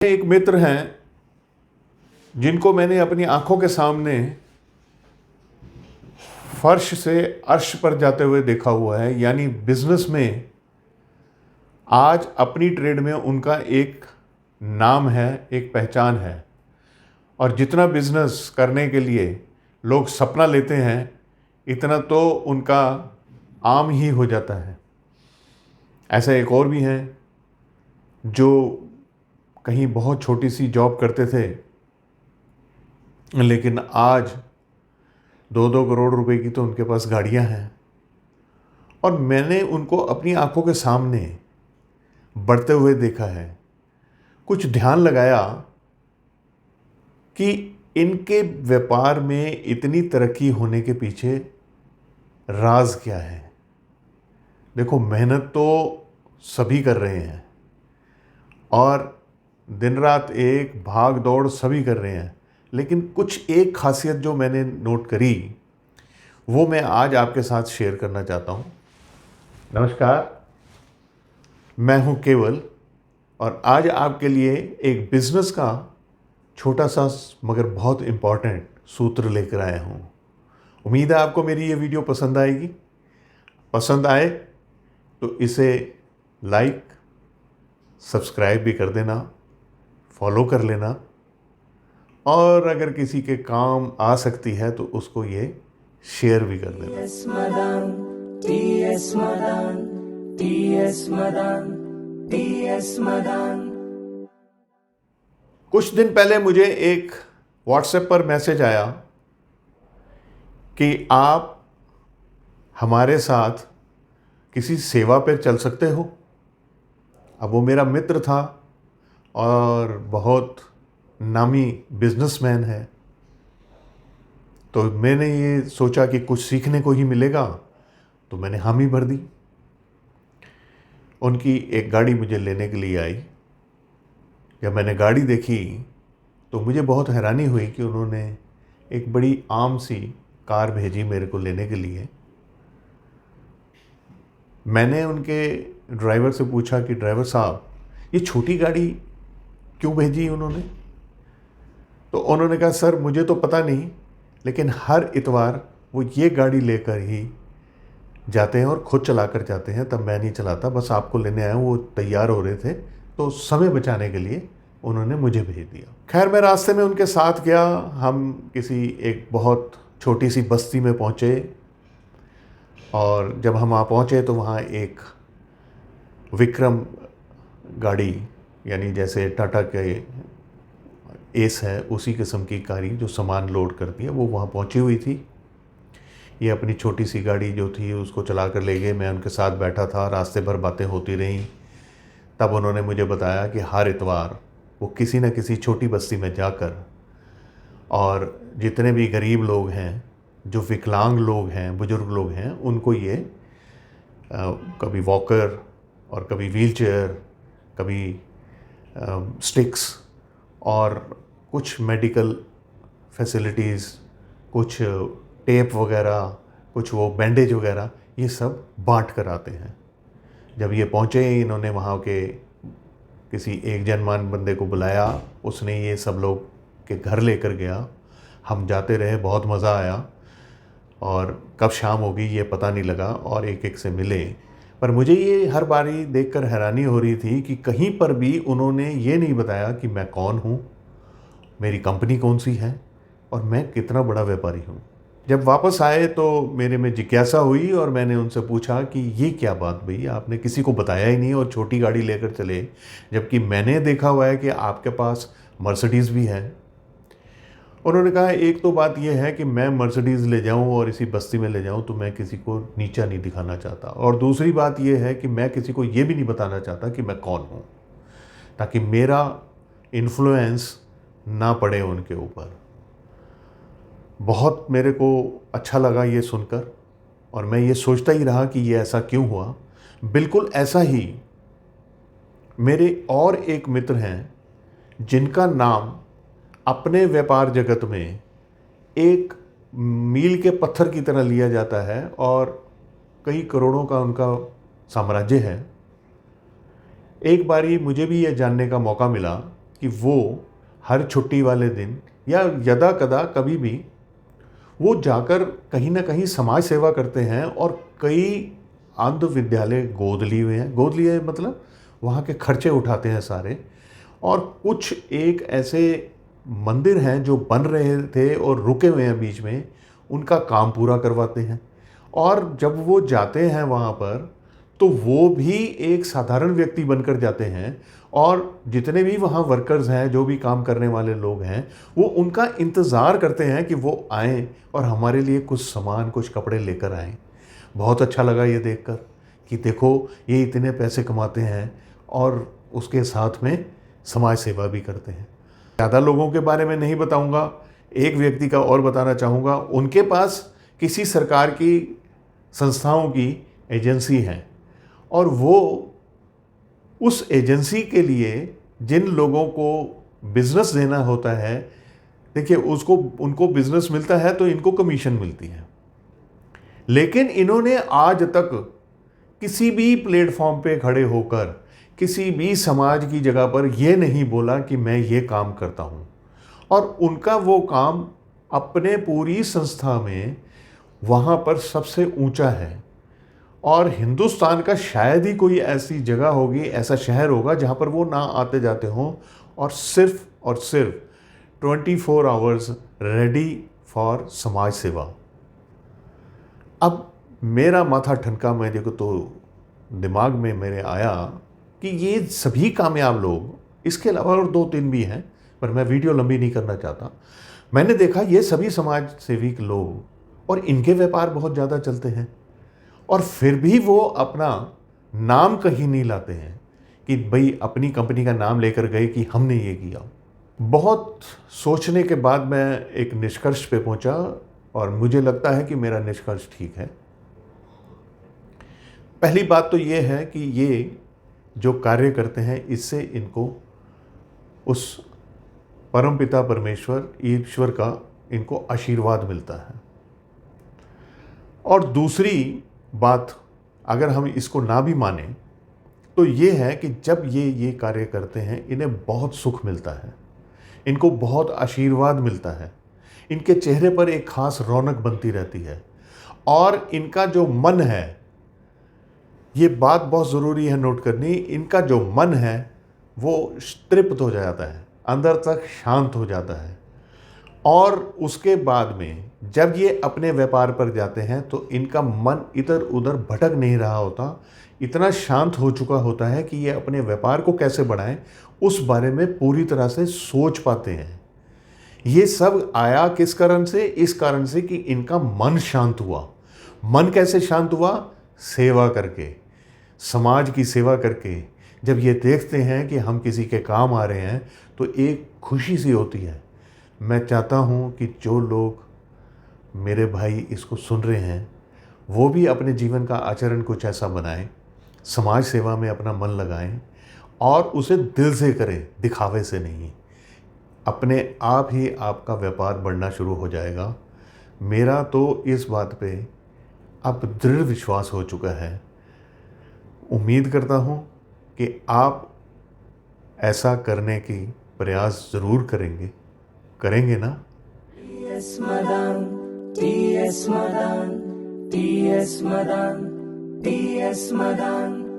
एक मित्र हैं जिनको मैंने अपनी आंखों के सामने फर्श से अर्श पर जाते हुए देखा हुआ है। यानी बिजनेस में आज अपनी ट्रेड में उनका एक नाम है, एक पहचान है। और जितना बिजनेस करने के लिए लोग सपना लेते हैं, इतना तो उनका आम ही हो जाता है। ऐसा एक और भी हैं जो कहीं बहुत छोटी सी जॉब करते थे, लेकिन आज 2-2 करोड़ रुपए की तो उनके पास गाड़ियां हैं। और मैंने उनको अपनी आंखों के सामने बढ़ते हुए देखा है। कुछ ध्यान लगाया कि इनके व्यापार में इतनी तरक्की होने के पीछे राज क्या है। देखो, मेहनत तो सभी कर रहे हैं और दिन रात एक भाग दौड़ सभी कर रहे हैं, लेकिन कुछ एक खासियत जो मैंने नोट करी वो मैं आज आपके साथ शेयर करना चाहता हूँ। नमस्कार, मैं हूँ केवल और आज आपके लिए एक बिजनेस का छोटा सा मगर बहुत इम्पॉर्टेंट सूत्र लेकर आया हूँ। उम्मीद है आपको मेरी ये वीडियो पसंद आएगी। पसंद आए तो इसे लाइक, सब्सक्राइब भी कर देना, फॉलो कर लेना, और अगर किसी के काम आ सकती है तो उसको ये शेयर भी कर देना। कुछ दिन पहले मुझे एक व्हाट्सएप पर मैसेज आया कि आप हमारे साथ किसी सेवा पर चल सकते हो। अब वो मेरा मित्र था और बहुत नामी बिजनेसमैन है, तो मैंने ये सोचा कि कुछ सीखने को ही मिलेगा, तो मैंने हामी भर दी। उनकी एक गाड़ी मुझे लेने के लिए आई। जब मैंने गाड़ी देखी तो मुझे बहुत हैरानी हुई कि उन्होंने एक बड़ी आम सी कार भेजी मेरे को लेने के लिए। मैंने उनके ड्राइवर से पूछा कि ड्राइवर साहब, ये छोटी गाड़ी क्यों भेजी उन्होंने? तो उन्होंने कहा, सर मुझे तो पता नहीं, लेकिन हर इतवार वो ये गाड़ी लेकर ही जाते हैं और ख़ुद चला कर जाते हैं। तब मैं नहीं चलाता, बस आपको लेने आया हूँ। वो तैयार हो रहे थे तो समय बचाने के लिए उन्होंने मुझे भेज दिया। खैर, मैं रास्ते में उनके साथ गया। हम किसी एक बहुत छोटी सी बस्ती में पहुँचे और जब हम वहाँ पहुँचे तो वहाँ एक विक्रम गाड़ी, यानी जैसे टाटा के एस है, उसी किस्म की गाड़ी जो सामान लोड करती है, वो वहाँ पहुँची हुई थी। ये अपनी छोटी सी गाड़ी जो थी उसको चला कर ले गए। मैं उनके साथ बैठा था, रास्ते भर बातें होती रहीं। तब उन्होंने मुझे बताया कि हर इतवार वो किसी न किसी छोटी बस्ती में जाकर और जितने भी गरीब लोग हैं, जो विकलांग लोग हैं, बुज़ुर्ग लोग हैं, उनको ये कभी वॉकर और कभी व्हीलचेयर, कभी स्टिक्स और कुछ मेडिकल फैसिलिटीज़, कुछ टेप वगैरह, कुछ वो बैंडेज वगैरह, ये सब बांट कर आते हैं। जब ये पहुँचे, इन्होंने वहाँ के किसी एक जनमान बंदे को बुलाया। उसने ये सब लोग के घर लेकर गया। हम जाते रहे, बहुत मज़ा आया और कब शाम हो गई ये पता नहीं लगा और एक एक से मिले। पर मुझे ये हर बारी देखकर हैरानी हो रही थी कि कहीं पर भी उन्होंने ये नहीं बताया कि मैं कौन हूँ, मेरी कंपनी कौन सी है और मैं कितना बड़ा व्यापारी हूँ। जब वापस आए तो मेरे में जिज्ञासा हुई और मैंने उनसे पूछा कि ये क्या बात भई, आपने किसी को बताया ही नहीं और छोटी गाड़ी लेकर चले, जबकि मैंने देखा हुआ है कि आपके पास मर्सिडीज़ भी है। उन्होंने कहा, एक तो बात यह है कि मैं मर्सिडीज़ ले जाऊं और इसी बस्ती में ले जाऊं तो मैं किसी को नीचा नहीं दिखाना चाहता, और दूसरी बात यह है कि मैं किसी को ये भी नहीं बताना चाहता कि मैं कौन हूं, ताकि मेरा इन्फ्लुएंस ना पड़े उनके ऊपर। बहुत मेरे को अच्छा लगा ये सुनकर और मैं ये सोचता ही रहा कि ये ऐसा क्यों हुआ। बिल्कुल ऐसा ही मेरे और एक मित्र हैं जिनका नाम अपने व्यापार जगत में एक मील के पत्थर की तरह लिया जाता है और कई करोड़ों का उनका साम्राज्य है। एक बारी मुझे भी ये जानने का मौका मिला कि वो हर छुट्टी वाले दिन या यदा कदा कभी भी वो जाकर कहीं ना कहीं समाज सेवा करते हैं और कई अंध विद्यालय गोद लिए हुए हैं। गोद लिए मतलब वहाँ के खर्चे उठाते हैं सारे। और कुछ एक ऐसे मंदिर हैं जो बन रहे थे और रुके हुए हैं बीच में, उनका काम पूरा करवाते हैं। और जब वो जाते हैं वहाँ पर तो वो भी एक साधारण व्यक्ति बनकर जाते हैं और जितने भी वहाँ वर्कर्स हैं, जो भी काम करने वाले लोग हैं, वो उनका इंतज़ार करते हैं कि वो आएँ और हमारे लिए कुछ सामान, कुछ कपड़े लेकर आएँ। बहुत अच्छा लगा ये देखकर कि देखो ये इतने पैसे कमाते हैं और उसके साथ में समाज सेवा भी करते हैं। ज़्यादा लोगों के बारे में नहीं बताऊंगा, एक व्यक्ति का और बताना चाहूँगा। उनके पास किसी सरकार की संस्थाओं की एजेंसी है और वो उस एजेंसी के लिए जिन लोगों को बिज़नेस देना होता है, देखिए उनको बिज़नेस मिलता है तो इनको कमीशन मिलती है। लेकिन इन्होंने आज तक किसी भी प्लेटफॉर्म पे खड़े होकर किसी भी समाज की जगह पर ये नहीं बोला कि मैं ये काम करता हूँ। और उनका वो काम अपने पूरी संस्था में वहाँ पर सबसे ऊंचा है। और हिंदुस्तान का शायद ही कोई ऐसी जगह होगी, ऐसा शहर होगा जहाँ पर वो ना आते जाते हों और सिर्फ 24 आवर्स रेडी फॉर समाज सेवा। अब मेरा माथा ठनका, मैं देखो तो दिमाग में मेरे आया कि ये सभी कामयाब लोग, इसके अलावा और 2-3 भी हैं पर मैं वीडियो लंबी नहीं करना चाहता। मैंने देखा ये सभी समाज सेवी लोग और इनके व्यापार बहुत ज़्यादा चलते हैं और फिर भी वो अपना नाम कहीं नहीं लाते हैं कि भाई अपनी कंपनी का नाम लेकर गए कि हमने ये किया। बहुत सोचने के बाद मैं एक निष्कर्ष पे पहुंचा और मुझे लगता है कि मेरा निष्कर्ष ठीक है। पहली बात तो ये है कि ये जो कार्य करते हैं इससे इनको उस परमपिता परमेश्वर ईश्वर का इनको आशीर्वाद मिलता है। और दूसरी बात, अगर हम इसको ना भी माने तो ये है कि जब ये कार्य करते हैं इन्हें बहुत सुख मिलता है, इनको बहुत आशीर्वाद मिलता है, इनके चेहरे पर एक खास रौनक बनती रहती है और इनका जो मन है, ये बात बहुत ज़रूरी है नोट करनी, इनका जो मन है वो तृप्त हो जाता है, अंदर तक शांत हो जाता है। और उसके बाद में जब ये अपने व्यापार पर जाते हैं तो इनका मन इधर उधर भटक नहीं रहा होता, इतना शांत हो चुका होता है कि ये अपने व्यापार को कैसे बढ़ाएं उस बारे में पूरी तरह से सोच पाते हैं। ये सब आया किस कारण से? इस कारण से कि इनका मन शांत हुआ। मन कैसे शांत हुआ? सेवा करके, समाज की सेवा करके। जब ये देखते हैं कि हम किसी के काम आ रहे हैं तो एक खुशी सी होती है। मैं चाहता हूँ कि जो लोग मेरे भाई इसको सुन रहे हैं वो भी अपने जीवन का आचरण कुछ ऐसा बनाएं, समाज सेवा में अपना मन लगाएं और उसे दिल से करें, दिखावे से नहीं। अपने आप ही आपका व्यापार बढ़ना शुरू हो जाएगा। मेरा तो इस बात पे अब दृढ़ विश्वास हो चुका है। उम्मीद करता हूँ कि आप ऐसा करने की प्रयास ज़रूर करेंगे ना? T.S. Madan, T.S. Madan, T.S. Madan, T.S. Madan.